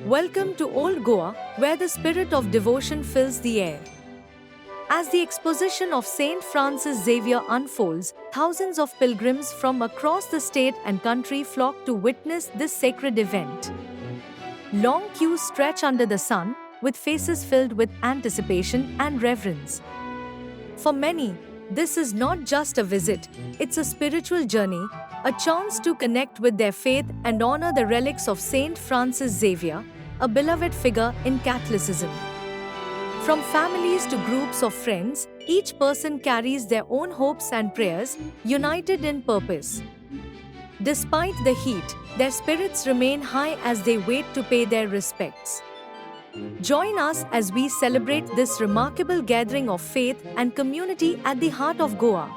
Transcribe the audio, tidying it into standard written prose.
Welcome to Old Goa, where the spirit of devotion fills the air. As the exposition of St. Francis Xavier unfolds, thousands of pilgrims from across the state and country flock to witness this sacred event. Long queues stretch under the sun, with faces filled with anticipation and reverence. For many, this is not just a visit, it's a spiritual journey, a chance to connect with their faith and honor the relics of Saint Francis Xavier, a beloved figure in Catholicism. From families to groups of friends, each person carries their own hopes and prayers, united in purpose. Despite the heat, their spirits remain high as they wait to pay their respects. Join us as we celebrate this remarkable gathering of faith and community at the heart of Goa.